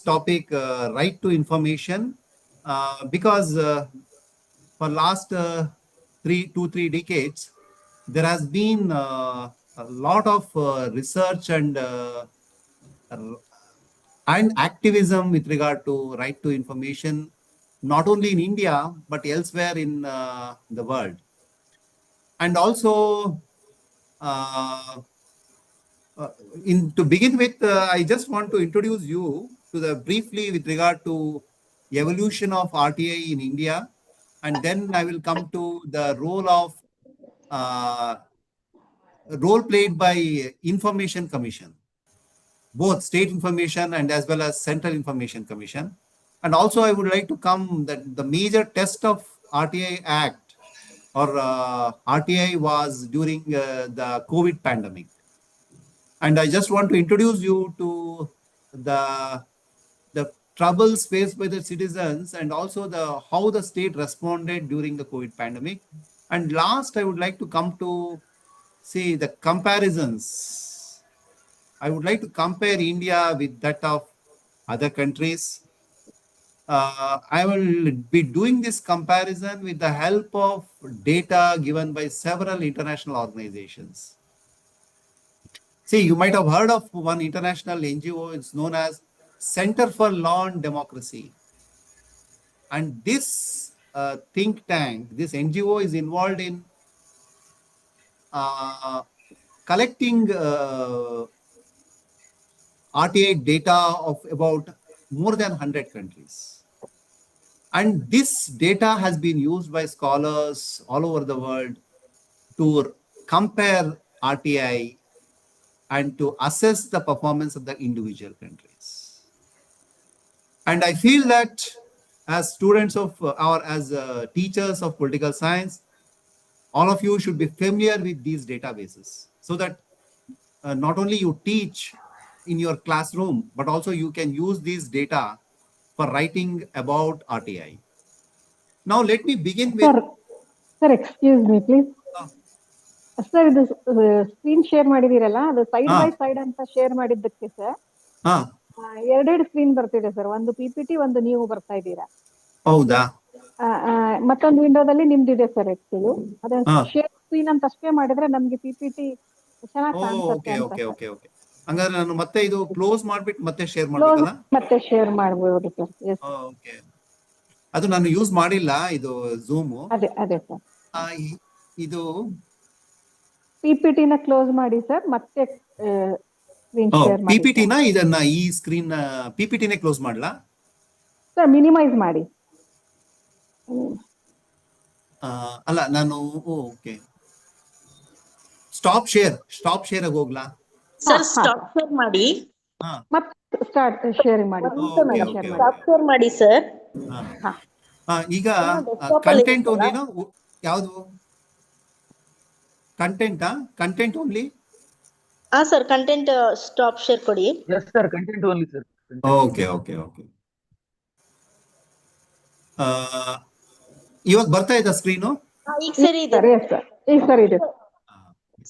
topic, right to information, because for last 3 decades, there has been a lot of research and activism with regard to right to information, not only in India, but elsewhere in the world. And also, uh, to begin with, I just want to introduce you to the briefly with regard to evolution of RTI in India, and then I will come to the uh, role played by Information Commission, both State Information and as well as Central Information Commission. And also, I would like to come that the major test of RTI Act or RTI was during the COVID pandemic. And I just want to introduce you to the troubles faced by the citizens and also how the state responded during the COVID pandemic. And last, I would like to come to see the comparisons. I would like to compare India with that of other countries. I will be doing this comparison with the help of data given by several international organizations. See, you might have heard of one international NGO. It's known as Center for Law and Democracy. And this think tank, this NGO is involved in collecting RTI data of about more than 100 countries. And this data has been used by scholars all over the world to compare RTI and to assess the performance of the individual countries. And I feel that as students of as teachers of political science, all of you should be familiar with these databases so that not only you teach in your classroom, but also you can use these data for writing about RTI. Now, let me begin with... Sir, excuse me, please. Sir, this screen share ಮಾಡಿದಿರಲ್ಲ ಅದು side by side ಅಂತ share ಮಾಡಿದ್ದಕ್ಕೆ sir ಎರಡೆರಡು screen ಬರ್ತಿದೆ sir, ಒಂದು PPT ಒಂದು ನೀವು ಬರ್ತಾ ಇದ್ದೀರಾ. ಹೌದಾ? ಮತ್ತೊಂದು ವಿಂಡೋದಲ್ಲಿ ನಿಮ್ದಿದೆ ಸರ್. ಆಕ್ಚುಲಿ ಅದನ್ನ ಶೇರ್ ಸ್ಕ್ರೀನ್ ಅಂತ ಅಷ್ಟೇ ಮಾಡಿದ್ರೆ ನಮ್ಗೆ ಪಿಪಿಟಿ ಚೆನ್ನಾಗಿ ಕಾಣಿಸುತ್ತೆ. Okay okay okay. ಹಂಗಾದ್ರೆ ನಾನು ಮತ್ತೆ ಇದು ಕ್ಲೋಸ್ ಮಾಡ್ಬಿಟ್ಟು ಮತ್ತೆ ಶೇರ್ ಮಾಡ್ಬೇಕಲ್ಲ? ಮತ್ತೆ ಶೇರ್ ಮಾಡಬಹುದು ಸರ್. ಓಕೆ. ಅದು ನಾನು ಯೂಸ್ ಮಾಡಿಲ್ಲ, ಇದು ಝೂಮ್. ಅದೇ ಸರ್. ಇದು ಪಿಪಿಟಿನ ಕ್ಲೋಸ್ ಮಾಡಿ ಸರ್, ಮತ್ತೆ ಸ್ಕ್ರೀನ್ ಶೇರ್ ಮಾಡಿ. ಪಿಪಿಟಿನ ಇದನ್ನ ಈ ಸ್ಕ್ರೀನ್ ಪಿಪಿಟಿನೇ ಕ್ಲೋಸ್ ಮಾಡಲಾ ಸರ್? ಮಿನಿಮೈಸ್ ಮಾಡಿ. ಅಲ್ಲ ನಾನು ಓಕೆ ಸ್ಟಾಪ್ ಶೇರ್ ಆಗಿ ಹೋಗ್ಲಾ ಸರ್? ಸ್ಟಾಪ್ ಶೇರ್ ಮಾಡಿ ಮತ್ತೆ ಸ್ಟಾರ್ಟ್ ಶೇರಿಂಗ್ ಮಾಡಿ. ಸ್ಟಾಪ್ ಶೇರ್ ಮಾಡಿ ಸರ್. ಈಗ ಕಂಟೆಂಟ್ ಓನ್ಲಿನಾ ಯಾವುದು? Content only? Sir content stop share ಕೊಡಿ. Yes sir, content only sir. Okay okay okay. ಇವಾಗ ಬರ್ತಾ ಇದೆ ಸ್ಕ್ರೀನು? ಈಗ ಸರಿ ಇದೆ. ಈಗ ಸರಿ ಇದೆ.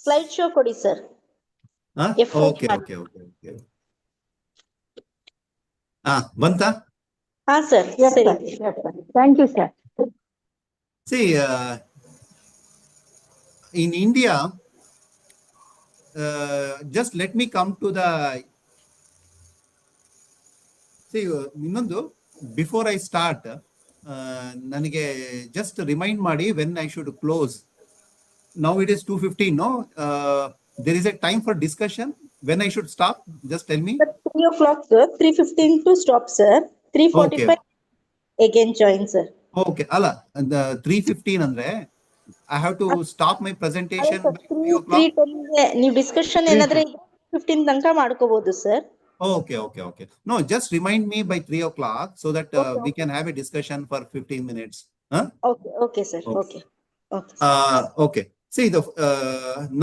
ಸ್ಲೈಡ್ ಶೋ ಕೊಡಿ sir. Okay okay okay okay. ಬಂತಾ? ಸರ್ ಸರಿ. Thank you sir. See, in India, just let me come to the... See, ಇನ್ನೊಂದು, before I start, ನನಗೆ just remind ಮಾಡಿ when I should close. Now it is 2:15, no? There is a time for discussion. When I should stop? Just tell me. 3 o'clock, sir. 3:15 to stop, sir. 3:45 again join, sir. Okay, ಅಲ್ಲ 3:15 ಅಂದ್ರೆ I have to stop my presentation by 3 o'clock. ನೀವು discussion ಏನಾದ್ರೆ 15 ತನಕ ಮಾಡ್ಕೋಬಹುದು sir. Okay. No, just remind me by 3 o'clock so that we can have a discussion for 15 minutes. Okay, sir. Okay. Okay. See,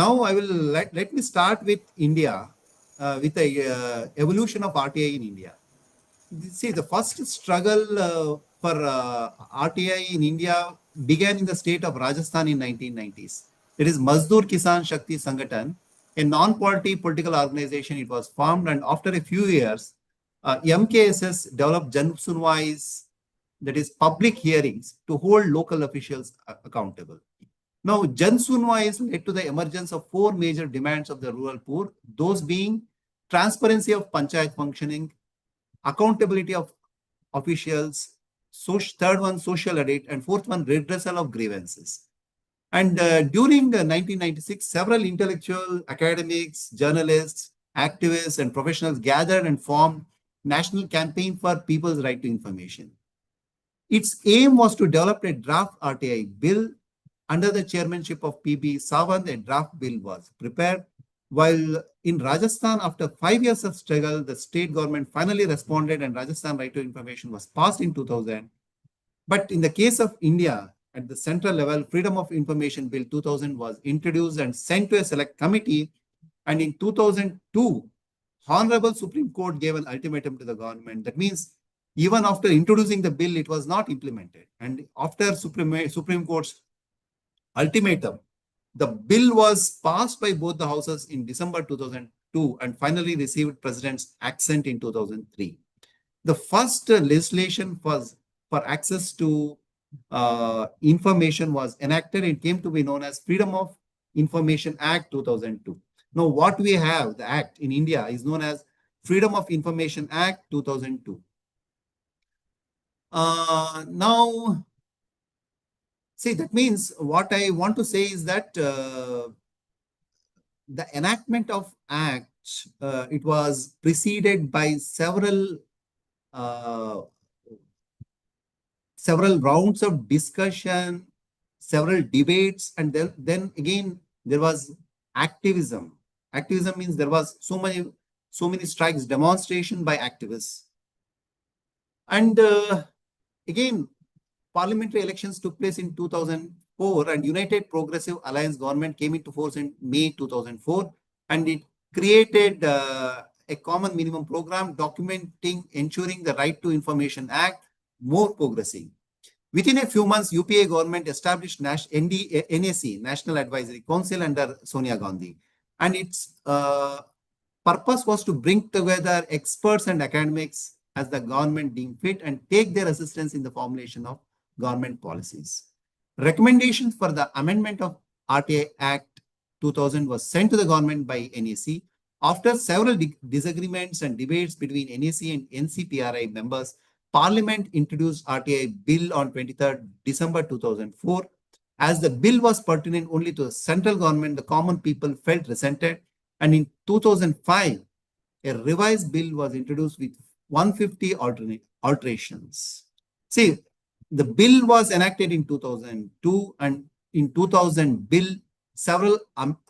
now I will let me start with India, with the evolution of RTI in India. See, the first struggle for RTI in India began in the state of Rajasthan in 1990s. It is Mazdoor Kisan Shakti Sangathan, a non-party political organization. It was formed, and after a few years, MKSS developed Jan Sunwais, that is public hearings, to hold local officials accountable. Now, Jan Sunwais led to the emergence of 4 major demands of the rural poor, those being transparency of panchayat functioning, accountability of officials, third one, social audit, and fourth one, redressal of grievances. And during 1996, several intellectual, academics, journalists, activists, and professionals gathered and formed National Campaign for People's Right to Information. Its aim was to develop a draft RTI bill. Under the chairmanship of PB Sawant, a draft bill was prepared. While in Rajasthan, after 5 years of struggle, the state government finally responded and Rajasthan Right to Information was passed in 2000. But in the case of India, at the central level, Freedom of Information Bill 2000 was introduced and sent to a select committee. And in 2002, Honorable Supreme Court gave an ultimatum to the government. That means even after introducing the bill, it was not implemented. And after Supreme Court's ultimatum, the bill was passed by both the houses in December 2002 and finally received President's assent in 2003. The first legislation for access to information was enacted. It came to be known as Freedom of Information Act 2002. Now, what we have, the act in India, is known as Freedom of Information Act 2002. Now, see, that means what I want to say is that the enactment of Act, it was preceded by several rounds of discussion, several debates, and then again there was activism. Activism means there was so many strikes, demonstration by activists, and again parliamentary elections took place in 2004, and United Progressive Alliance government came into force in May 2004, and it created a common minimum program documenting ensuring the Right to Information Act more progressive. Within a few months, UPA government established NAC, National Advisory Council, under Sonia Gandhi. And its purpose was to bring together experts and academics as the government deemed fit and take their assistance in the formulation of government policies. Recommendations for the amendment of RTI Act 2000 was sent to the government by NAC. After several disagreements and debates between NAC and NCPRI members, Parliament introduced RTI Bill on 23rd December 2004. As the bill was pertinent only to the central government, the common people felt resented. And in 2005, a revised bill was introduced with 150 alterations. See, the bill was enacted in 2002, and in 2000 bill, several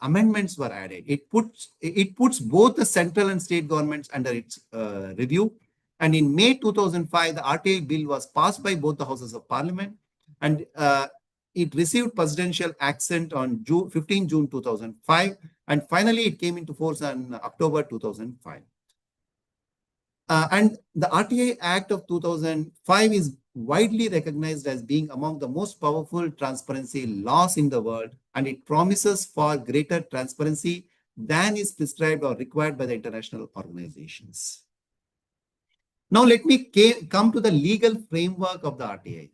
amendments were added. It puts both the central and state governments under its review. And in May 2005, the RTI bill was passed by both the houses of parliament, and it received presidential assent on 15 June 2005, and finally it came into force on October 2005. And the RTI Act of 2005 is widely recognized as being among the most powerful transparency laws in the world, and it promises far greater transparency than is prescribed or required by the international organizations. Now, let me come to the legal framework of the RTI.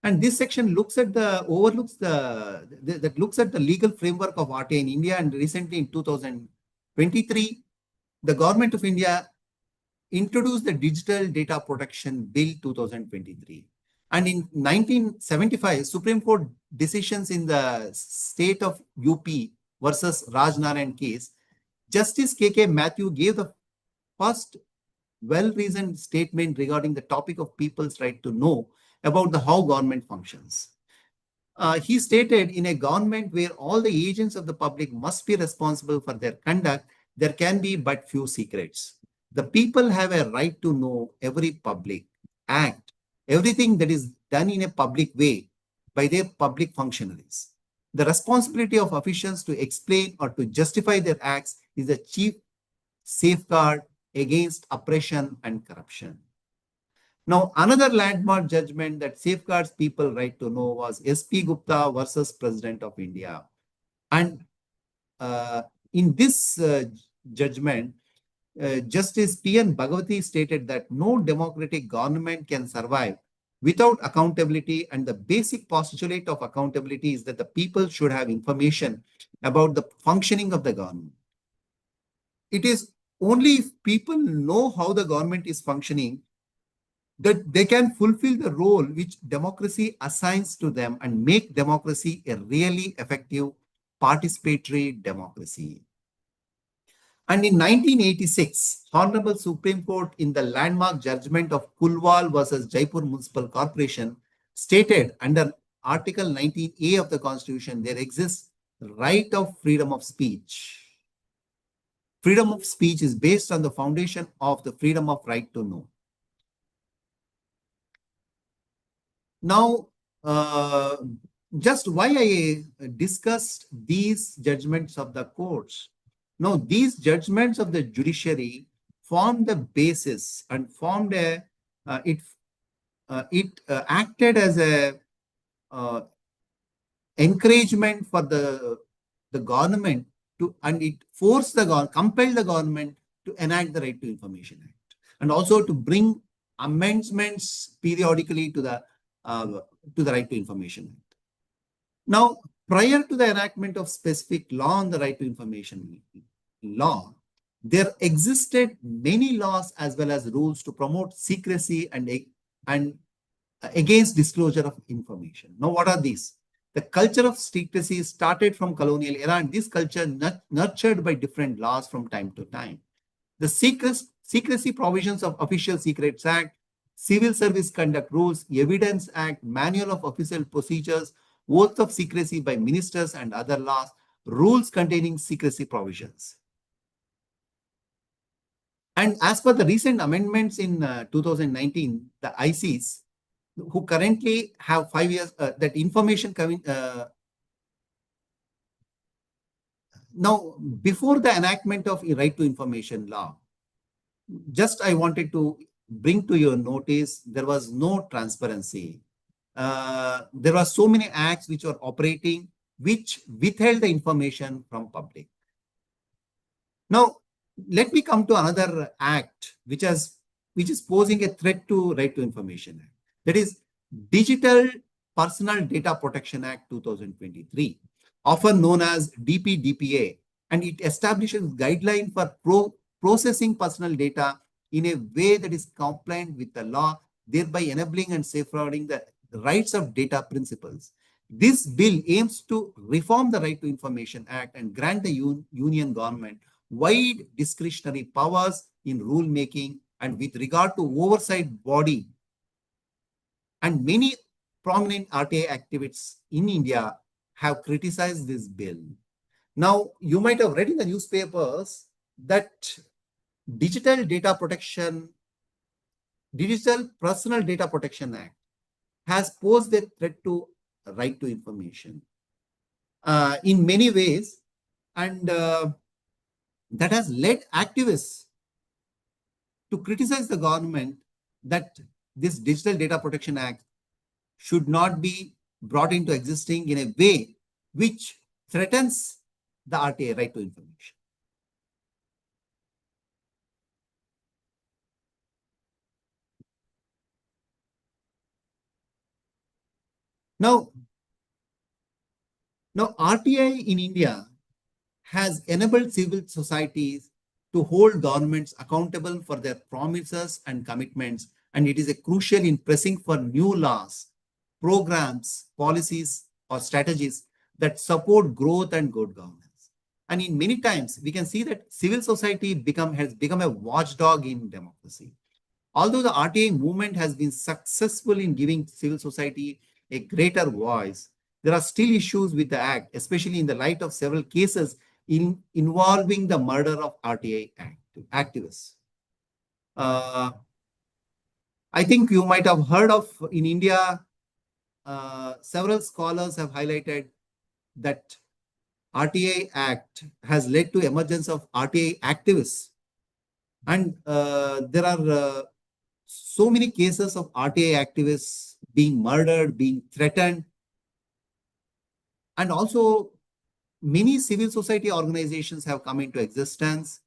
And this section looks at looks at the legal framework of RTI in India. And recently in 2023, the government of India introduced the Digital Data Protection Bill 2023. And in 1975, Supreme Court decisions in the state of UP versus Rajnarayan case, Justice K.K. Matthew gave the first well-reasoned statement regarding the topic of people's right to know about how government functions. He stated, in a government where all the agents of the public must be responsible for their conduct, there can be but few secrets. The people have a right to know every public act, everything that is done in a public way by their public functionaries. The responsibility of officials to explain or to justify their acts is the chief safeguard against oppression and corruption. Now, another landmark judgment that safeguards people's right to know was S.P. Gupta versus President of India. And in this judgment, Justice P.N. Bhagavati stated that no democratic government can survive without accountability, and the basic postulate of accountability is that the people should have information about the functioning of the government. It is only if people know how the government is functioning that they can fulfill the role which democracy assigns to them and make democracy a really effective participatory democracy. And in 1986, Honorable Supreme Court in the landmark judgment of Kulwal versus Jaipur Municipal Corporation stated under Article 19A of the Constitution, there exists right of freedom of speech. Freedom of speech is based on the foundation of the freedom of right to know. Now, just why I discussed these judgments of the courts. Now, these judgments of the judiciary formed the basis and formed a, it acted as a encouragement for the government to, and it forced the government, compelled the government to enact the Right to Information Act, and also to bring amendments periodically to the Right to Information Act. Now, prior to the enactment of specific law on the Right to Information law, there existed many laws as well as rules to promote secrecy and against disclosure of information. Now, what are these? The culture of secrecy started from colonial era, and this culture nurtured by different laws from time to time. The secrecy provisions of Official Secrets Act, Civil Service Conduct Rules, Evidence Act, Manual of Official Procedures, Oath of Secrecy by Ministers and other laws, rules containing secrecy provisions. And as per the recent amendments in 2019, the ICs, who currently have 5 years, that information coming, now, before the enactment of Right to Information law, just I wanted to bring to your notice, there was no transparency. There were so many acts which were operating, which withheld the information from public. Now, let me come to another act which is posing a threat to Right to Information Act. That is Digital Personal Data Protection Act 2023, often known as DPDPA, and it establishes guidelines for processing personal data in a way that is compliant with the law, thereby enabling and safeguarding the rights of data principles. This bill aims to reform the Right to Information Act and grant the union government wide discretionary powers in rulemaking and with regard to oversight body. And many prominent RTI activists in India have criticized this bill. Now, you might have read in the newspapers that Digital Personal Data Protection Act has posed a threat to right to information in many ways, and that has led activists to criticize the government that this Digital Data Protection Act should not be brought into existing in a way which threatens the RTA, right to information. Now RTI in India has enabled civil societies to hold governments accountable for their promises and commitments, and it is crucial in pressing for new laws, programs, policies, or strategies that support growth and good governance. And in many times, we can see that civil society has become a watchdog in democracy. Although the RTA movement has been successful in giving civil society a greater voice, there are still issues with the act, especially in the light of several cases involving the murder of RTA activists. I think you might have heard of in India, several scholars have highlighted that RTA Act has led to emergence of RTA activists. And there are so many cases of RTA activists being murdered, being threatened. And also many civil society organizations have come into existence,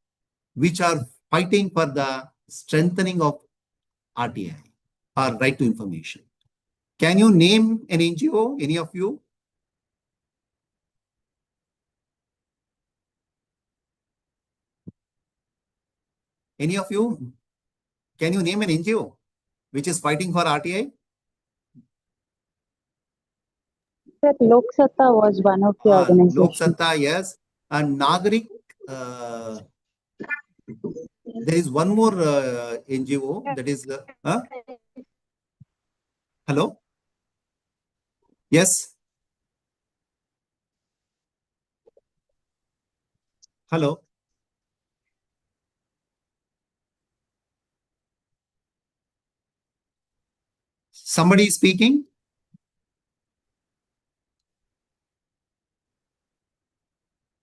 which are fighting for the strengthening of RTI or right to information. Can you name an NGO, any of you? Any of you? Can you name an NGO which is fighting for RTI? Sir, Lok Satta was one of the organizations. Lok Satta, yes. And Nagarik, there is one more NGO that is, hello? Yes. Hello. Somebody is speaking?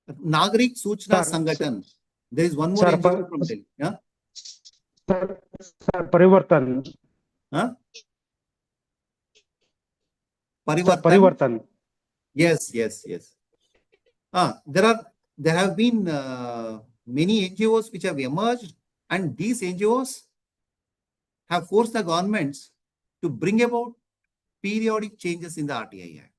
Nagarik Suchna Sanghatan. There is one more NGO from Delhi. Yeah? Sir, Parivartan. Huh? Sir, Parivartan. Yes. There have been many NGOs which have emerged, and these NGOs have forced the governments to bring about periodic changes in the RTI Act.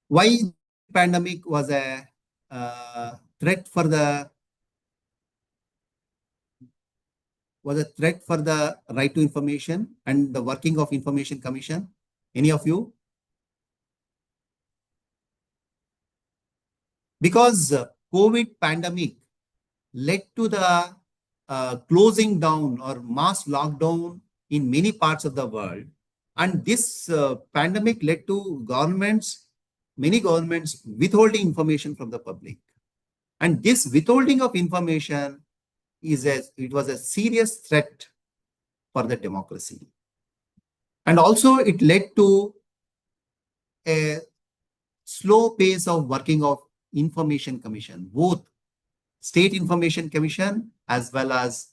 Why pandemic was a threat for the right to information and the working of Information Commission? Any of you? Because COVID pandemic led to the closing down or mass lockdown in many parts of the world. And this pandemic led to many governments withholding information from the public. And this withholding of information it was a serious threat for the democracy. And also it led to a slow pace of working of Information Commission, both State Information Commission as well as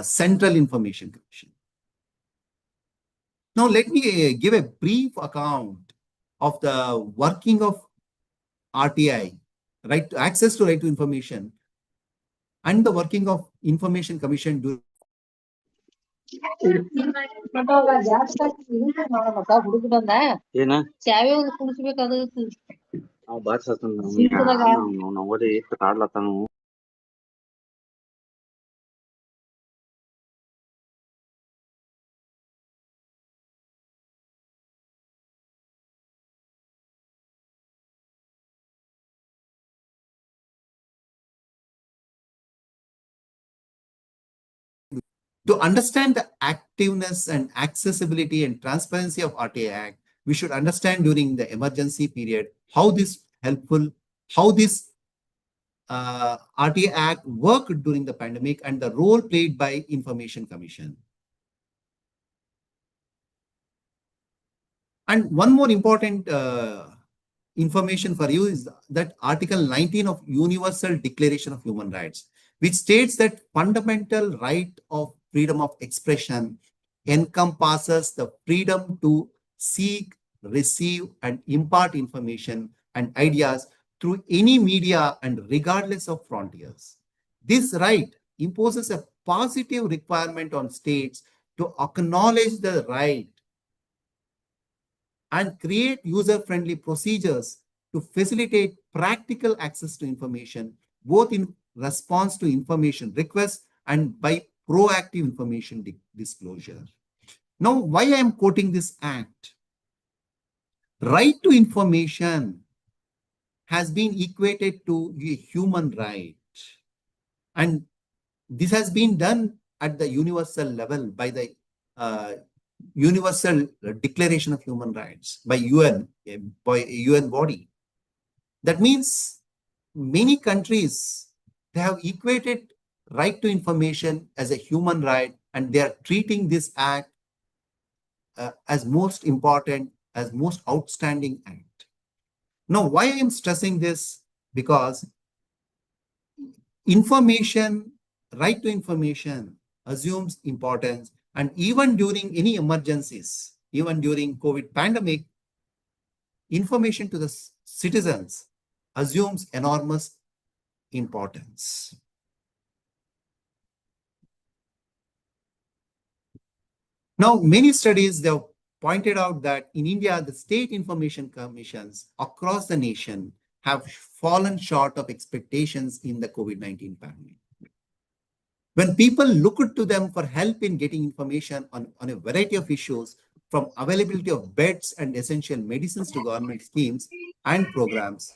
Central Information Commission. Now let me give a brief account of the working of RTI, access to right to information, and the working of Information Commission during To understand the activeness and accessibility and transparency of RTI Act, we should understand during the emergency period how this RTI Act worked during the pandemic and the role played by Information Commission. And one more important information for you is that Article 19 of Universal Declaration of Human Rights, which states that fundamental right of freedom of expression encompasses the freedom to seek, receive, and impart information and ideas through any media and regardless of frontiers. This right imposes a positive requirement on states to acknowledge the right and create user-friendly procedures to facilitate practical access to information, both in response to information requests and by proactive information disclosure. Now, why I am quoting this act? Right to information has been equated to a human right. And this has been done at the universal level by the Universal Declaration of Human Rights by UN body. That means many countries, they have equated right to information as a human right, and they are treating this act as most important as most outstanding act. Now, why I am stressing this? Because information, right to information assumes importance, and even during any emergencies, even during COVID pandemic, information to the citizens assumes enormous importance. Now, many studies, they have pointed out that in India, the state information commissions across the nation have fallen short of expectations in the COVID-19 pandemic. When people look to them for help in getting information on a variety of issues, from availability of beds and essential medicines to government schemes and programs,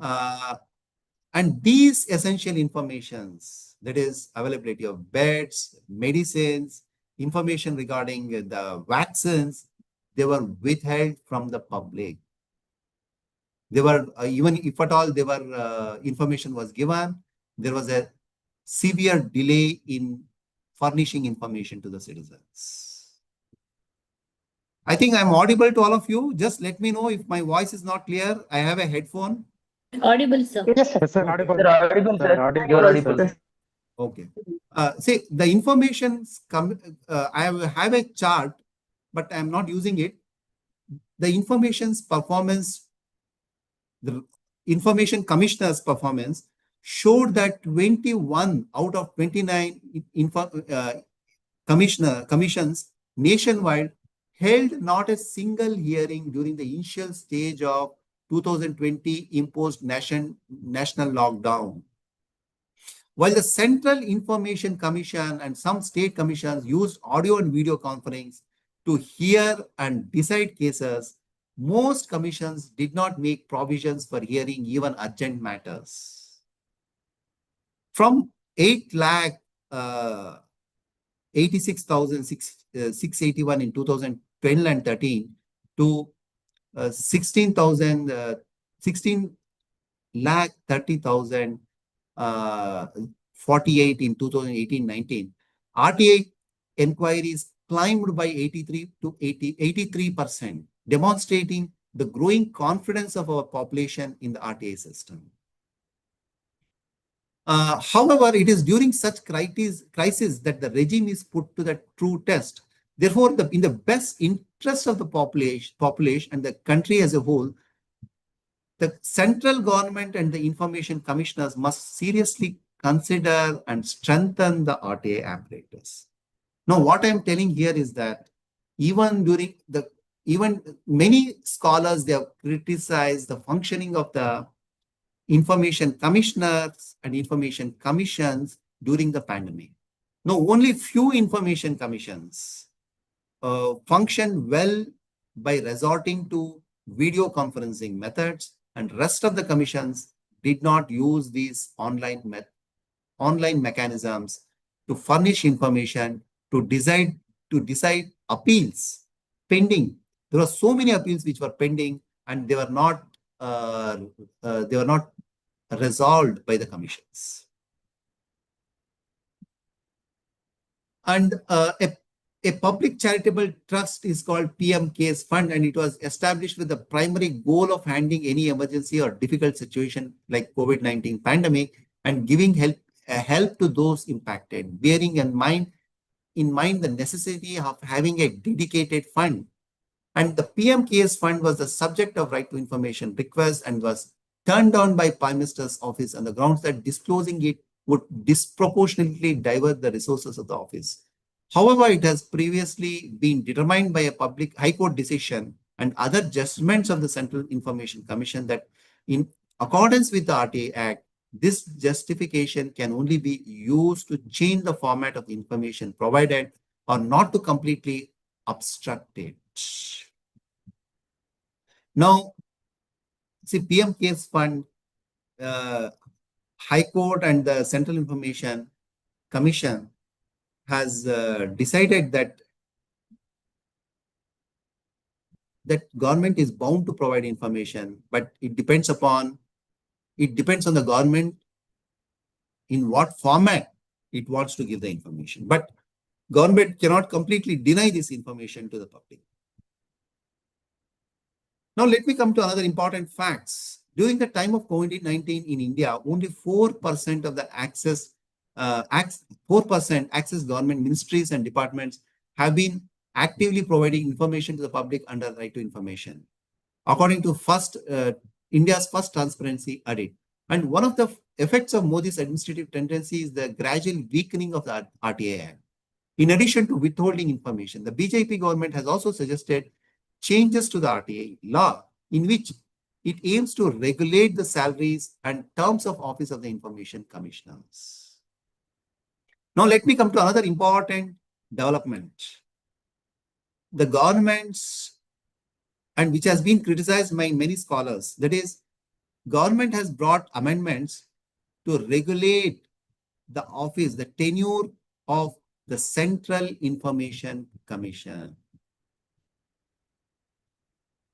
and these essential informations, that is availability of beds, medicines, information regarding the vaccines, they were withheld from the public. They were, even if at all they were, information was given, there was a severe delay in furnishing information to the citizens. I think I'm audible to all of you. Just let me know if my voice is not clear. I have a headphone. Audible, sir. Yes, sir. Yes, sir. Audible. Sir, audible, Sir, sir. audible, You're sir. audible. Okay. See, the information, I have a chart, but I'm not using it. The information's performance, the information commissioner's performance showed that 21 out of 29 commissions nationwide held not a single hearing during the initial stage of 2020 imposed national lockdown. While the Central Information Commission and some state commissions used audio and video conferencing to hear and decide cases, most commissions did not make provisions for hearing even urgent matters. From 8,86,681 in 2012 and 13 to 16 lakh 30,000 48 in 2018-19, RTI inquiries climbed by 83%, demonstrating the growing confidence of our population in the RTI system. However, it is during such crisis that the regime is put to the true test. Therefore, in the best interest of the population and the country as a whole, the central government and the information commissioners must seriously consider and strengthen the RTI apparatus. Now, what I'm telling here is that even many scholars, they have criticized the functioning of the information commissioners and information commissions during the pandemic. Now, only few information commissions function well by resorting to video conferencing methods, and rest of the commissions did not use these online mechanisms to furnish information to decide appeals pending. There were so many appeals which were pending, and they were not resolved by the commissions. And a public charitable trust is called PM Case Fund, and it was established with the primary goal of handling any emergency or difficult situation like COVID-19 pandemic and giving help to those impacted, bearing in mind the necessity of having a dedicated fund. And the PM Case Fund was the subject of right to information request and was turned down by Prime Minister's office on the grounds that disclosing it would disproportionately divert the resources of the office. However, it has previously been determined by a public high court decision and other judgments of the Central Information Commission that in accordance with the RTA Act, this justification can only be used to change the format of the information provided or not to completely obstruct it. Now, see, PM Case Fund, High Court and the Central Information Commission has decided that government is bound to provide information, but it depends on the government in what format it wants to give the information. But government cannot completely deny this information to the public. Now, let me come to another important facts. During the time of COVID-19 in India, only 4% of the 4% access government ministries and departments have been actively providing information to the public under right to information, according to India's first transparency audit. And one of the effects of Modi's administrative tendency is the gradual weakening of the RTA Act. In addition to withholding information, the BJP government has also suggested changes to the RTA law in which it aims to regulate the salaries and terms of office of the information commissioners. Now, let me come to another important development. The government's, and which has been criticized by many scholars, that is, government has brought amendments to regulate the office, the tenure of the Central Information Commission.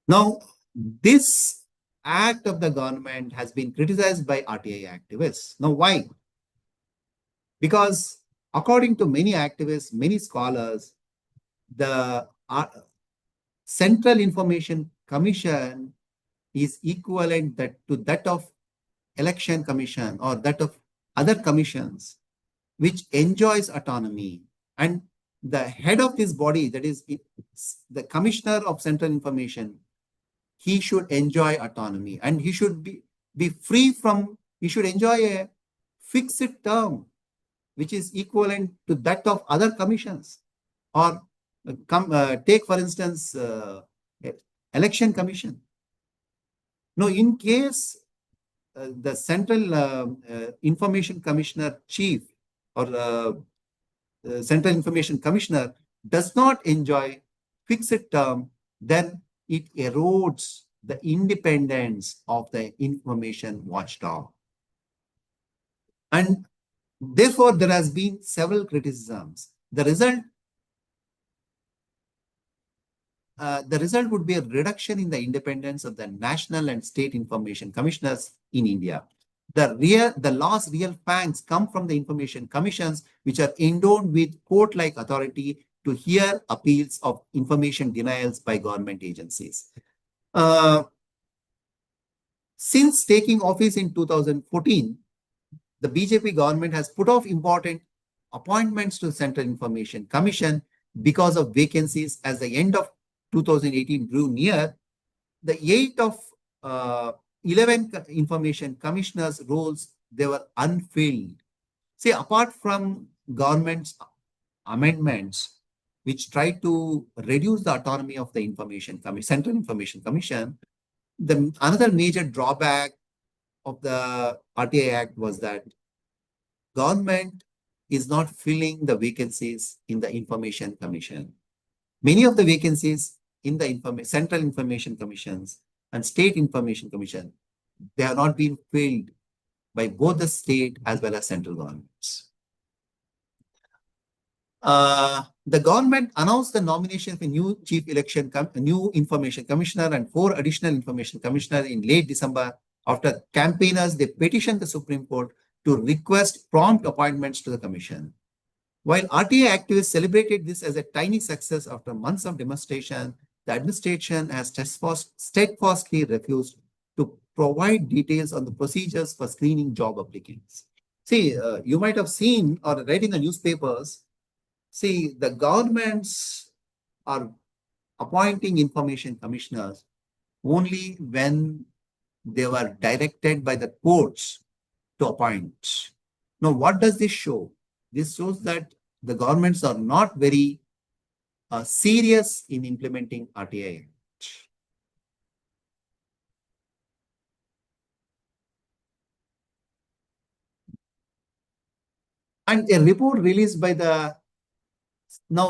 Now, this act of the government has been criticized by RTI activists. Now, why? Because according to many activists, many scholars, the Central Information Commission is equivalent to that of Election Commission or that of other commissions, which enjoys autonomy. And the head of this body, that is the Commissioner of Central Information, he should enjoy autonomy and he should be free from, he should enjoy a fixed term, which is equivalent to that of other commissions. Or take, for instance, Election Commission. Now, in case the Central Information Commissioner Chief or Central Information Commissioner does not enjoy fixed term, then it erodes the independence of the information watchdog. And therefore, there has been several criticisms. The result would be a reduction in the independence of the national and state information commissioners in India. The law's real fangs come from the information commissions, which are endowed with court-like authority to hear appeals of information denials by government agencies. Since taking office in 2014, the BJP government has put off important appointments to the Central Information Commission because of vacancies. As the end of 2018 drew near, the 8 of 11 information commissioners' roles, they were unfilled. See, apart from government's amendments, which tried to reduce the autonomy of the Central Information Commission, another major drawback of the RTA Act was that government is not filling the vacancies in the Information Commission. Many of the vacancies in the Central Information Commissions and State Information Commission, they have not been filled by both the state as well as central governments. The government announced the nomination of a new new information commissioner and 4 additional information commissioners in late December. After campaigners, they petitioned the Supreme Court to request prompt appointments to the commission. While RTA activists celebrated this as a tiny success after months of demonstration, the administration has steadfastly refused to provide details on the procedures for screening job applicants. See, you might have seen or read in the newspapers, see, the governments are appointing information commissioners only when they were directed by the courts to appoint. Now, what does this show? This shows that the governments are not very serious in implementing RTA. And a report released by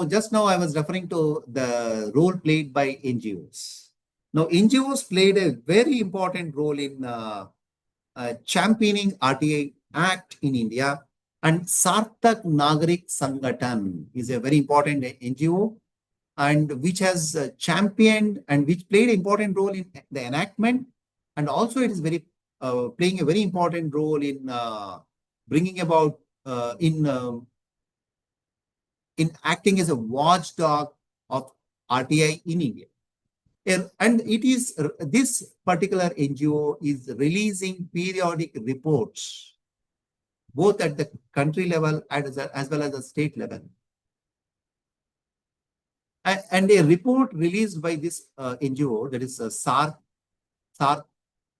just now I was referring to the role played by NGOs. Now, NGOs played a very important role in championing RTA Act in India, and Sarthak Nagarik Sangathan is a very important NGO, and which has championed and which played an important role in the enactment, and also it is playing a very important role in bringing about in acting as a watchdog of RTI in India. And it is this particular NGO is releasing periodic reports, both at the country level as well as the state level. And a report released by this NGO, that is Sarthak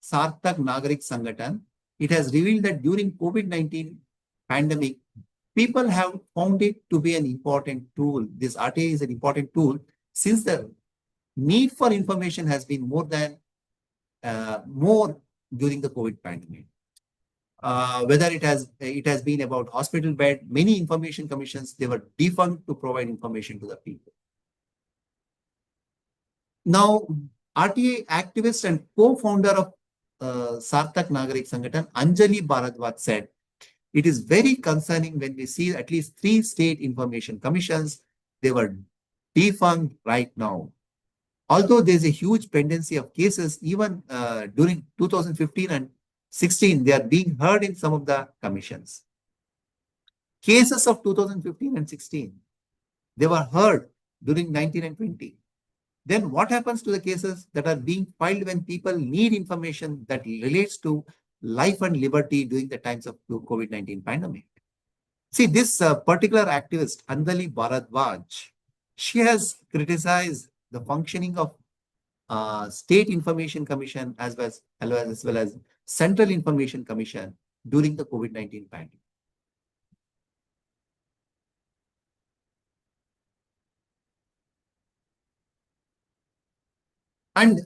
Nagarik Sangathan, it has revealed that during COVID-19 pandemic, people have found it to be an important tool. This RTI is an important tool since the need for information has been more during the COVID pandemic. Whether it has been about hospital bed, many information commissions, they were defunct to provide information to the people. Now, RTI activist and co-founder of Sarthak Nagarik Sangathan, Anjali Bharadwaj said, it is very concerning when we see at least 3 state information commissions, they were defunct right now. Although there's a huge pendency of cases, even during 2015 and 16, they are being heard in some of the commissions. Cases of 2015 and 16, they were heard during 19 and 20. Then what happens to the cases that are being filed when people need information that relates to life and liberty during the times of COVID-19 pandemic? See, this particular activist, Anjali Bharadwaj, she has criticized the functioning of State Information Commission as well as Central Information Commission during the COVID-19 pandemic. And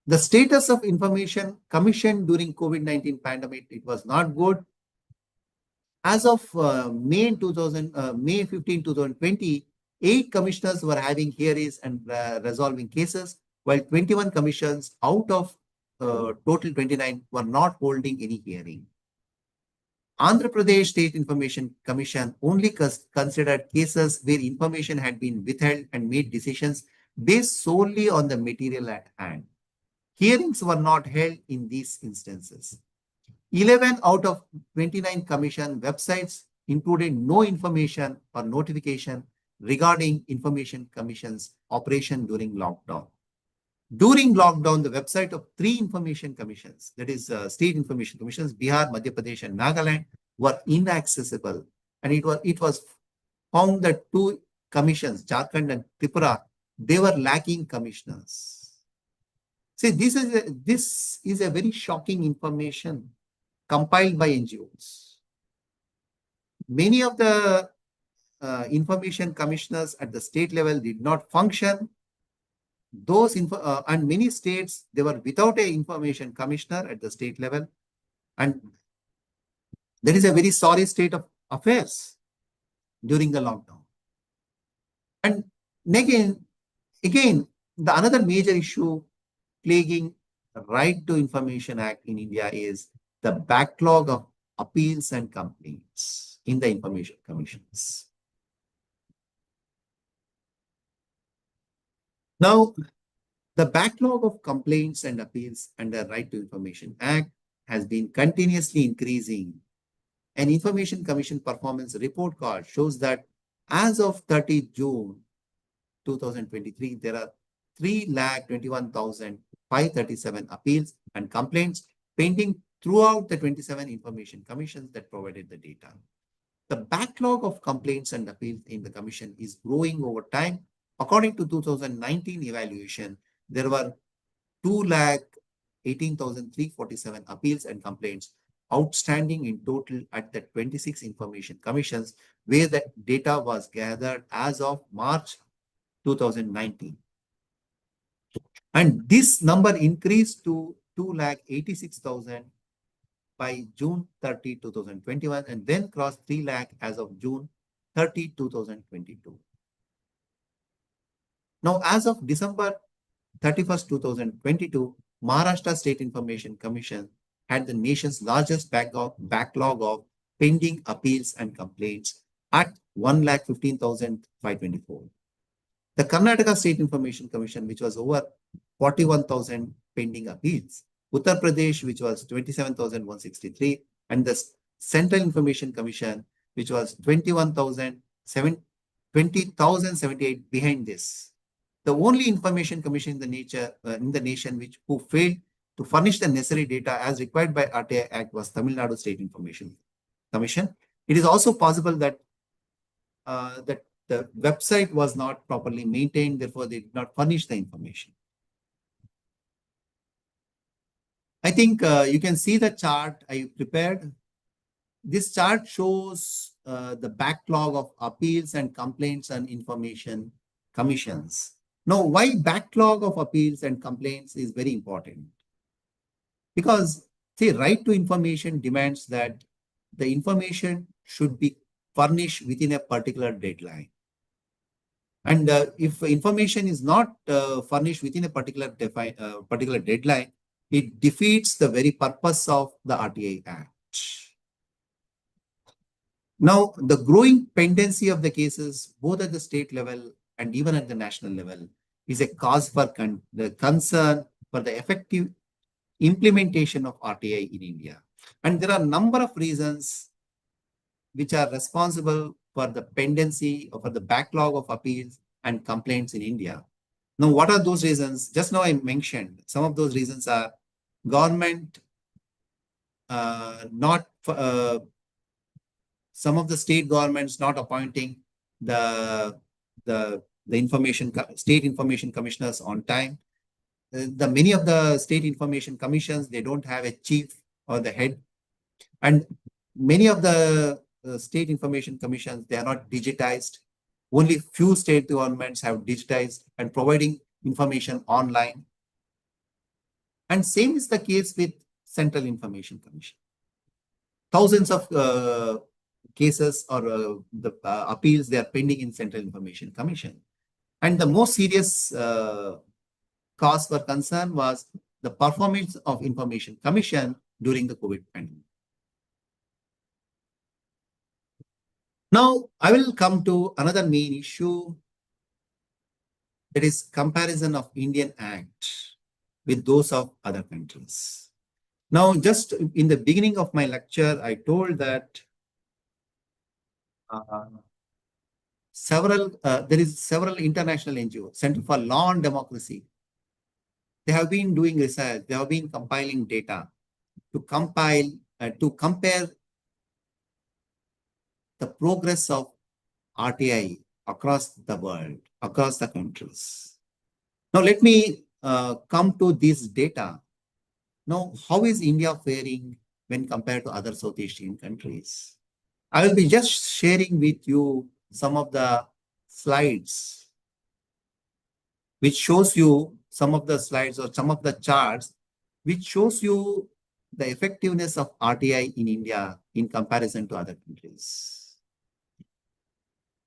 the status of Information Commission during COVID-19 pandemic, it was not good. As of May 15, 2020, 8 commissioners were having hearings and resolving cases, while 21 commissions out of total 29 were not holding any hearing. Andhra Pradesh State Information Commission only considered cases where information had been withheld and made decisions based solely on the material at hand. Hearings were not held in these instances. 11 out of 29 commission websites included no information or notification regarding Information Commission's operation during lockdown. During lockdown, the website of 3 information commissions, that is state information commissions, Bihar, Madhya Pradesh, and Nagaland, were inaccessible. And it was found that 2 commissions, Jharkhand and Tripura, they were lacking commissioners. See, this is a very shocking information compiled by NGOs. Many of the information commissioners at the state level did not function. And many states, they were without an information commissioner at the state level. And there is a very sorry state of affairs during the lockdown. And again, the another major issue plaguing the Right to Information Act in India is the backlog of appeals and complaints in the information commissions. Now, the backlog of complaints and appeals under Right to Information Act has been continuously increasing. An Information Commission Performance Report Card shows that as of 30 June 2023, there are 3,21,537 appeals and complaints pending throughout the 27 information commissions that provided the data. The backlog of complaints and appeals in the commission is growing over time. According to 2019 evaluation, there were 2,18,347 appeals and complaints outstanding in total at the 26 information commissions, where the data was gathered as of March 2019. And this number increased to 2,86,000 by June 30, 2021, and then crossed 3 lakh as of June 30, 2022. Now, as of December 31st, 2022, Maharashtra State Information Commission had the nation's largest backlog of pending appeals and complaints at 1,15,524. The Karnataka State Information Commission, which was over 41,000 pending appeals, Uttar Pradesh, which was 27,163, and the Central Information Commission, which was 21,7 20,078 behind this. The only information commission in the nation who failed to furnish the necessary data as required by RTI Act was Tamil Nadu State Information Commission. It is also possible that the website was not properly maintained, therefore they did not furnish the information. I think you can see the chart I prepared. This chart shows the backlog of appeals and complaints and information commissions. Now, why backlog of appeals and complaints is very important? Because, see, right to information demands that the information should be furnished within a particular deadline. And if information is not furnished within a particular deadline, it defeats the very purpose of the RTI Act. Now, the growing pendency of the cases, both at the state level and even at the national level, is a cause for the concern for the effective implementation of RTI in India. And there are a number of reasons which are responsible for the pendency or for the backlog of appeals and complaints in India. Now, what are those reasons? Just now I mentioned some of those reasons are government some of the state governments not appointing the state information commissioners on time. Many of the state information commissions, they don't have a chief or the head. And many of the state information commissions, they are not digitized. Only few state governments have digitized and providing information online. And same is the case with Central Information Commission. Thousands of cases or the appeals, they are pending in Central Information Commission. And the most serious cause for concern was the performance of Information Commission during the COVID pandemic. Now, I will come to another main issue, that is comparison of Indian Act with those of other countries. Now, just in the beginning of my lecture, I told that there is several international NGOs, Center for Law and Democracy. They have been doing research, they have been compiling data to compare the progress of RTI across the world, across the countries. Now, let me come to this data. Now, how is India faring when compared to other South Asian countries? I will be just sharing with you some of the slides which shows you some of the slides or some of the charts which shows you the effectiveness of RTI in India in comparison to other countries.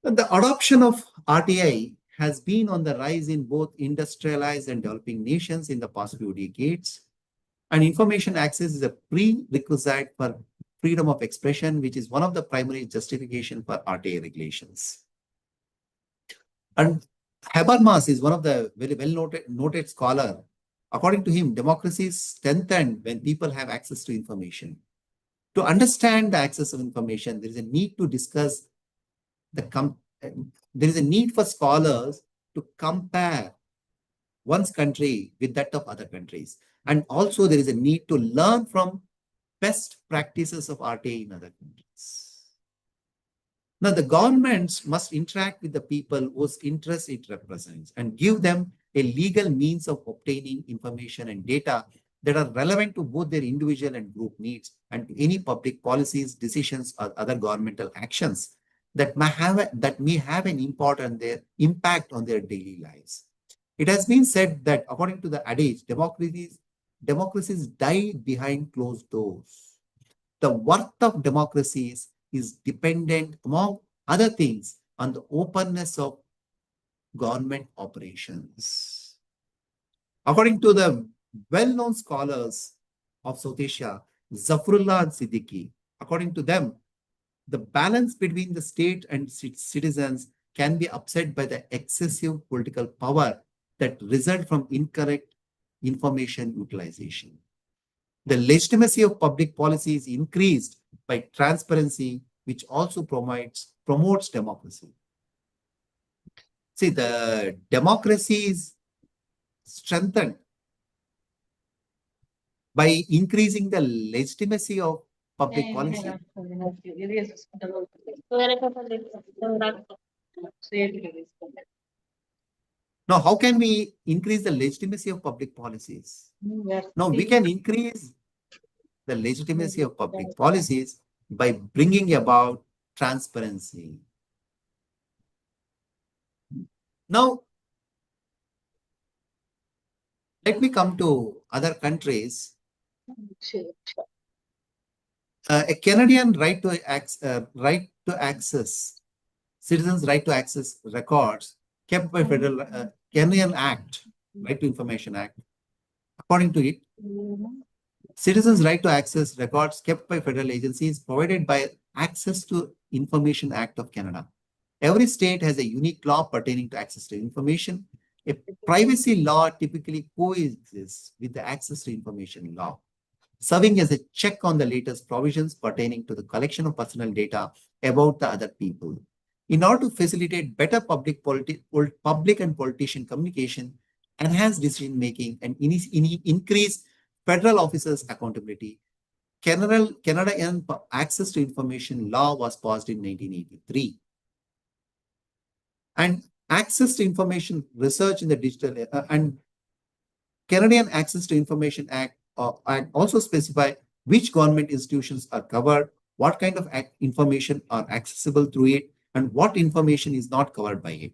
The adoption of RTI has been on the rise in both industrialized and developing nations in the past few decades. And information access is a prerequisite for freedom of expression, which is one of the primary justification for RTI regulations. And Habermas is one of the very well-noted scholar. According to him, democracy is strengthened when people have access to information. To understand the access of information, there is a need to discuss there is a need for scholars to compare one's country with that of other countries. And also there is a need to learn from best practices of RTI in other countries. Now, the governments must interact with the people whose interests it represents and give them a legal means of obtaining information and data that are relevant to both their individual and group needs and to any public policies, decisions, or other governmental actions that may have an impact on their daily lives. It has been said that according to the adage, democracies die behind closed doors. The worth of democracies is dependent, among other things, on the openness of government operations. According to the well-known scholars of South Asia, Zafrullah and Siddiqui, according to them, the balance between the state and citizens can be upset by the excessive political power that result from incorrect information utilization. The legitimacy of public policy is increased by transparency, which also promotes democracy. See, the democracy is strengthened by increasing the legitimacy of public policy. Now, how can we increase the legitimacy of public policies? Now, we can increase the legitimacy of public policies by bringing about transparency. Now, let me come to other countries. A Canadian right to access, citizens' right to access records kept by federal Canadian Act, Right to Information Act. According to it, citizens' right to access records kept by federal agencies provided by Access to Information Act of Canada. Every state has a unique law pertaining to access to information. A privacy law typically coexists with the access to information law, serving as a check on the latest provisions pertaining to the collection of personal data about the other people. In order to facilitate better public and politician communication, enhance decision-making, and increase federal officers' accountability, Canadian Access to Information Law was passed in 1983. And access to information research in the digital and Canadian Access to Information Act and also specify which government institutions are covered, what kind of information are accessible through it, and what information is not covered by it.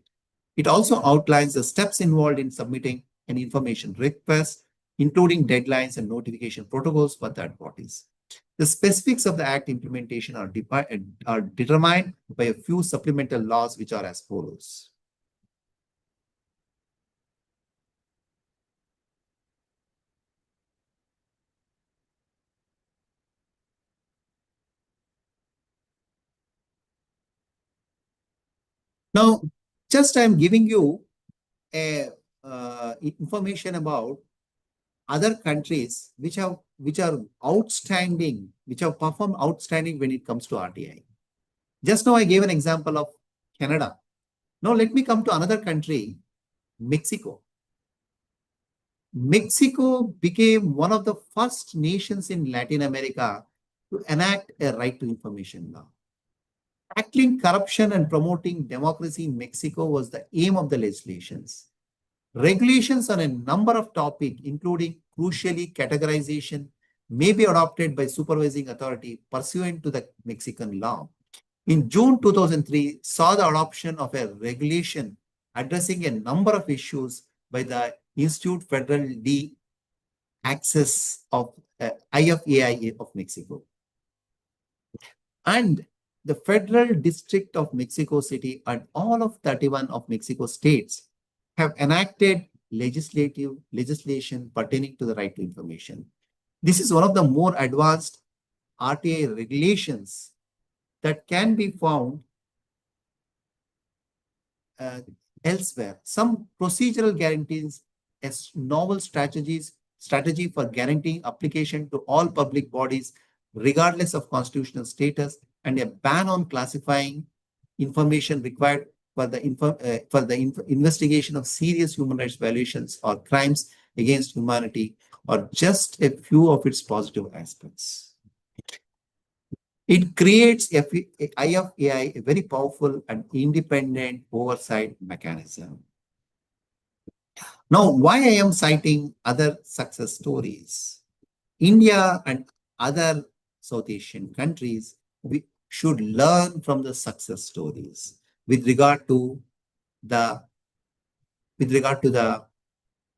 It also outlines the steps involved in submitting an information request, including deadlines and notification protocols for third parties. The specifics of the Act implementation are determined by a few supplemental laws, which are as follows. Now, just I'm giving you a information about other countries which are outstanding, which have performed outstanding when it comes to RTI. Just now I gave an example of Canada. Now let me come to another country, Mexico. Mexico became one of the first nations in Latin America to enact a right to information law. Tackling corruption and promoting democracy in Mexico was the aim of the legislations. Regulations on a number of topics, including crucially categorization, may be adopted by supervising authority pursuant to the Mexican law. In June 2003, saw the adoption of a regulation addressing a number of issues by the Institute Federal de Access of IFAI of Mexico. And the Federal District of Mexico City and all of 31 of Mexico states have enacted legislation pertaining to the right to information. This is one of the more advanced RTI regulations that can be found elsewhere. Some procedural guarantees as novel strategy for guaranteeing application to all public bodies regardless of constitutional status, and a ban on classifying information required for the investigation of serious human rights violations or crimes against humanity are just a few of its positive aspects. It creates IFAI, a very powerful and independent oversight mechanism. Now, why I am citing other success stories? India and other South Asian countries, we should learn from the success stories with regard to the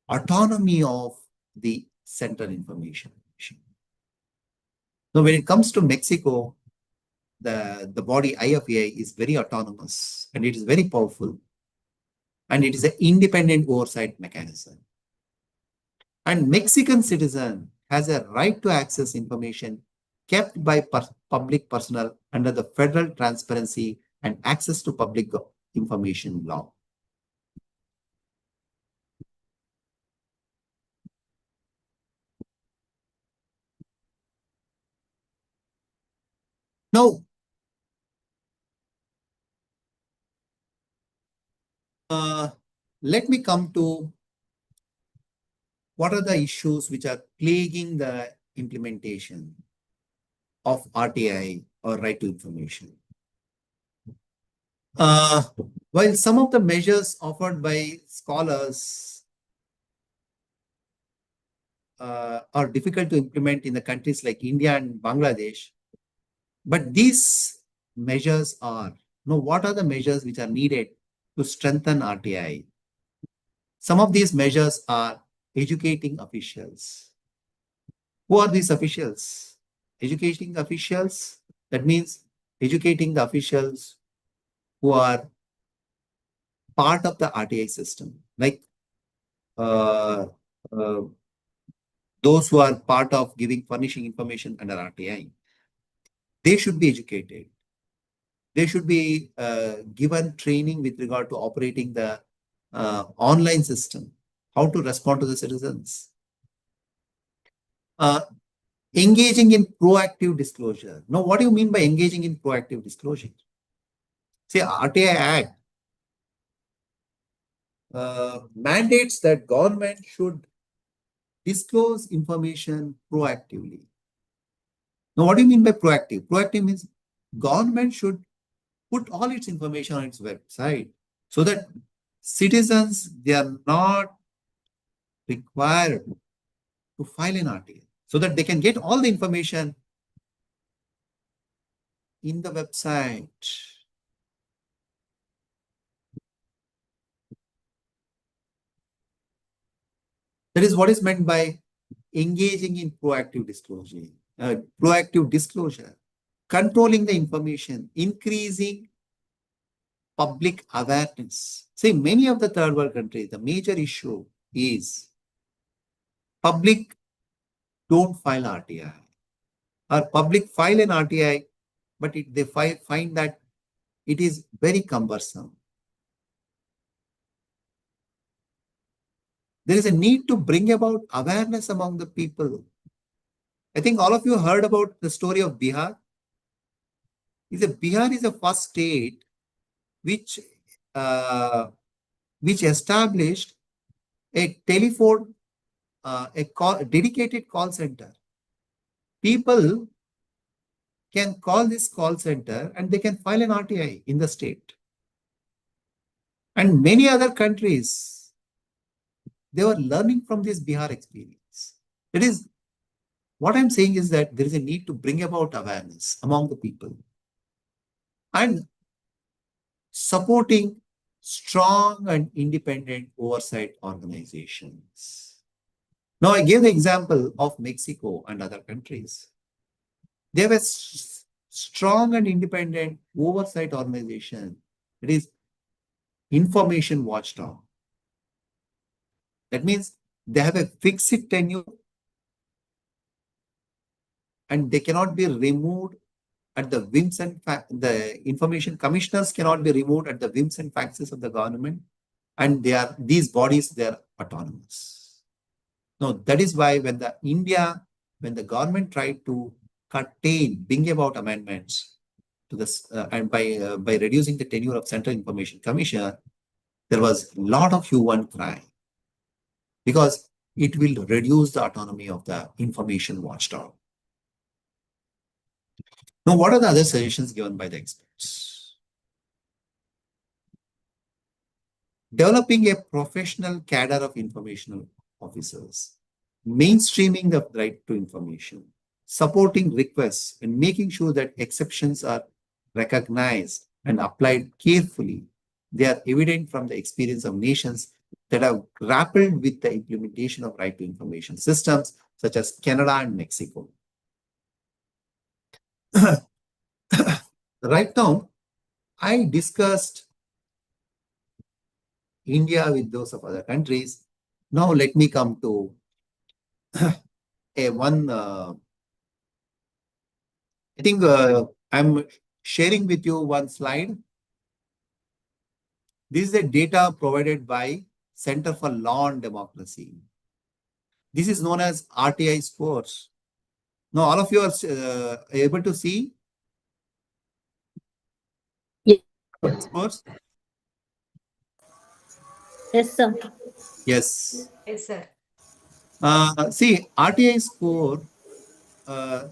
autonomy of the Central Information Commission. Now, when it comes to Mexico, the body IFAI is very autonomous and it is very powerful, and it is an independent oversight mechanism. And Mexican citizen has a right to access information kept by public personnel under the Federal Transparency and Access to Public Information Law. Now, Let me come to what are the issues which are plaguing the implementation of RTI or right to information. While some of the measures offered by scholars are difficult to implement in the countries like India and Bangladesh, but these measures are, what are the measures which are needed to strengthen RTI? Some of these measures are educating officials. Who are these officials? Educating officials, that means educating the officials who are part of the RTI system, like uh, uh, those who are part of furnishing information under RTI. They should be educated. They should be given training with regard to operating the online system, how to respond to the citizens. Engaging in proactive disclosure. Now, what do you mean by engaging in proactive disclosure? See, RTI Act mandates that government should disclose information proactively. Now, what do you mean by proactive? Proactive means government should put all its information on its website so that citizens, they are not required to file an RTI, so that they can get all the information in the website. That is what is meant by engaging in proactive disclosure. Controlling the information, increasing public awareness. See, many of the third world countries, the major issue is public don't file RTI, or public file an RTI, but they find that it is very cumbersome. There is a need to bring about awareness among the people. I think all of you heard about the story of Bihar. Bihar is the first state which established a telephone, dedicated call center. People can call this call center and they can file an RTI in the state. And many other countries, they were learning from this Bihar experience. It is, what I'm saying is that there is a need to bring about awareness among the people and supporting strong and independent oversight organizations. Now, I gave the example of Mexico and other countries. They have a strong and independent oversight organization. It is information watchdog. That means they have a fixed tenure and they cannot be removed at the whims and the information commissioners cannot be removed at the whims and fancies of the government, and these bodies, they are autonomous. Now, that is why when the government tried to bring about amendments to this, and by reducing the tenure of Central Information Commissioner, there was a lot of hue and cry because it will reduce the autonomy of the information watchdog. Now, what are the other suggestions given by the experts? Developing a professional cadre of information officers, mainstreaming the right to information, supporting requests, and making sure that exceptions are recognized and applied carefully. They are evident from the experience of nations that have grappled with the implementation of right to information systems, such as Canada and Mexico. Right now, I discussed India with those of other countries. Now, let me come to I think I'm sharing with you one slide. This is the data provided by Center for Law and Democracy. This is known as RTI scores. Now, all of you are able to see? Yes. Scores? Yes, sir. Yes. Yes, sir. See, RTI score,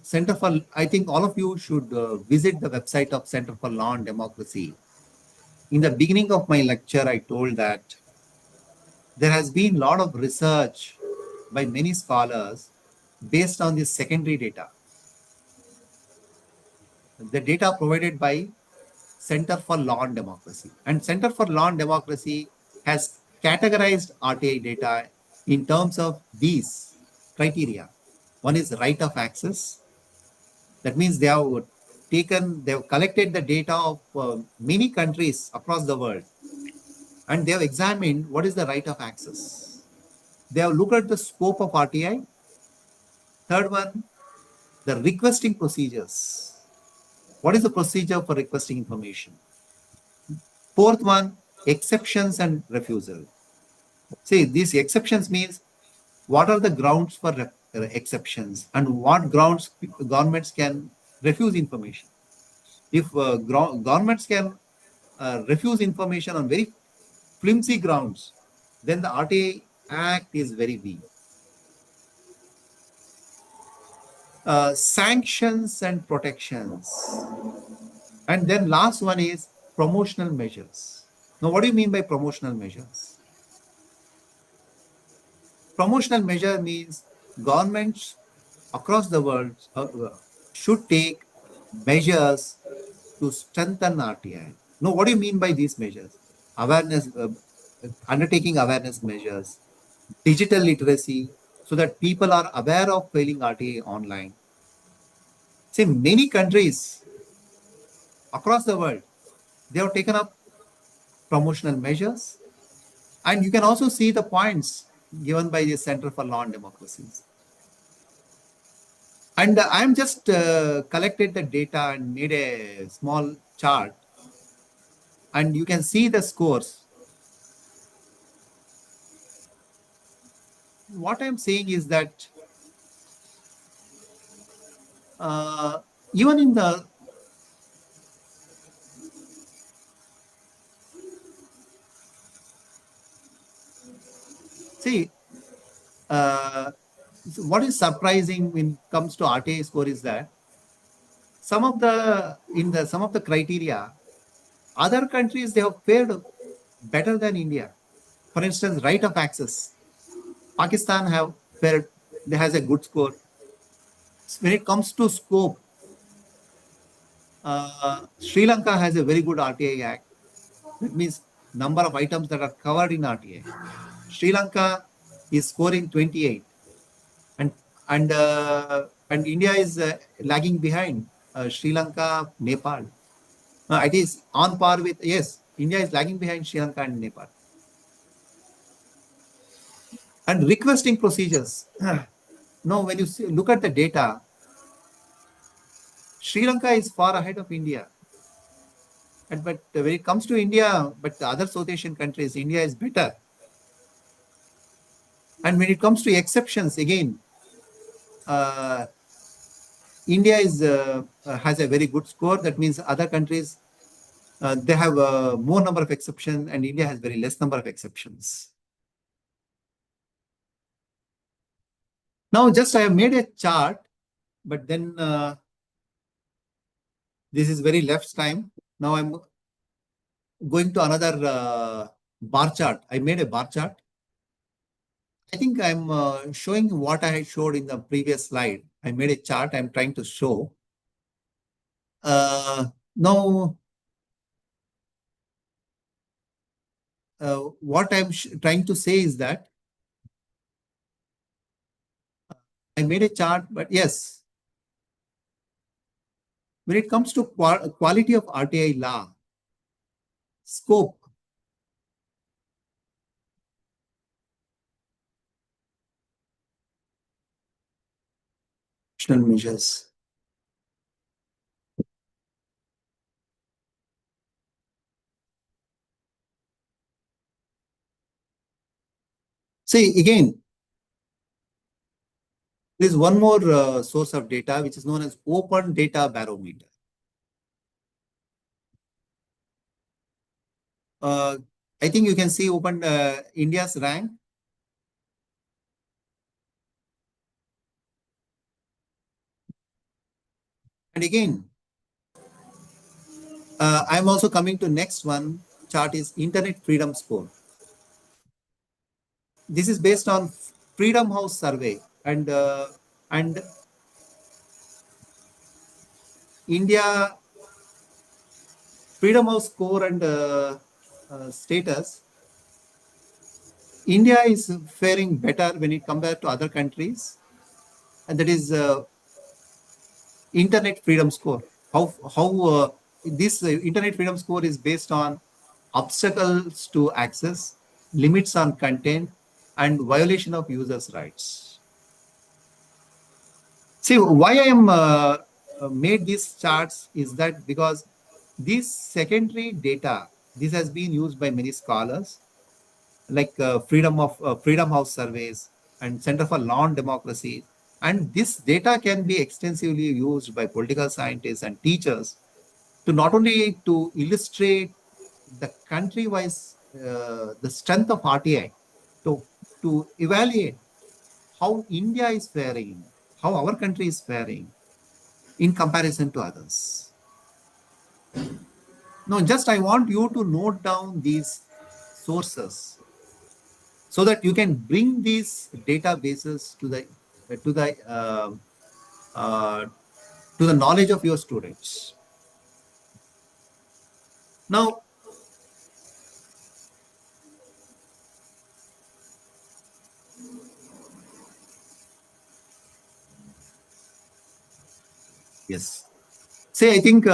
Center for, I think all of you should visit the website of Center for Law and Democracy. In the beginning of my lecture, I told that there has been a lot of research by many scholars based on this secondary data. The data provided by Center for Law and Democracy. And Center for Law and Democracy has categorized RTI data in terms of these criteria. One is right of access. That means they have collected the data of many countries across the world, and they have examined what is the right of access. They have looked at the scope of RTI. Third one, the requesting procedures. What is the procedure for requesting information? Fourth one, exceptions and refusal. See, these exceptions means what are the grounds for exceptions and what grounds governments can refuse information. If governments can refuse information on very flimsy grounds, then the RTA Act is very weak. Sanctions and protections. And then last one is promotional measures. Now, what do you mean by promotional measures? Promotional measure means governments across the world should take measures to strengthen RTI. Now, what do you mean by these measures? Awareness, undertaking awareness measures, digital literacy, so that people are aware of failing RTA online. See, many countries across the world, they have taken up promotional measures, and you can also see the points given by the Center for Law and Democracies. And I'm just collected the data and made a small chart, and you can see the scores. What I'm saying is that even in the see, what is surprising when it comes to RTA score is that some of the criteria, other countries they have fared better than India. For instance, right of access. Pakistan has a good score. When it comes to scope, Sri Lanka has a very good RTI Act. That means number of items that are covered in RTI. Sri Lanka is scoring 28, and and India is lagging behind Sri Lanka, Nepal. It is on par with, yes, India is lagging behind Sri Lanka and Nepal. And requesting procedures. No, when you look at the data, Sri Lanka is far ahead of India. But when it comes to India, but the other South Asian countries, India is better. And when it comes to exceptions, again, India has a very good score. That means other countries, they have more number of exceptions, and India has very less number of exceptions. Now, just I have made a chart, but then this is very left time. Now I'm going to another bar chart. I made a bar chart. I think I'm showing what I had showed in the previous slide. I made a chart I'm trying to show. Now, what I'm trying to say is that I made a chart, but yes, when it comes to quality of RTI law, scope, measures. See, again, there is one more source of data which is known as Open Data Barometer. I I think you can see open India's rank. And again, I'm also coming to next one chart is Internet Freedom Score. This is based on Freedom House survey, and India Freedom House score and status. India is faring better when it compared to other countries, and that is Internet Freedom Score. How this Internet Freedom Score is based on obstacles to access, limits on content, and violation of users' rights. See, why I am made these charts is that because this secondary data, this has been used by many scholars, like Freedom House surveys and Center for Law and Democracy, and this data can be extensively used by political scientists and teachers to not only to illustrate the country-wise the strength of RTI, to evaluate how India is faring, how our country is faring in comparison to others. No, just I want you to note down these sources so that you can bring these databases to the uh, uh, to the knowledge of your students. Now, yes. Say, I think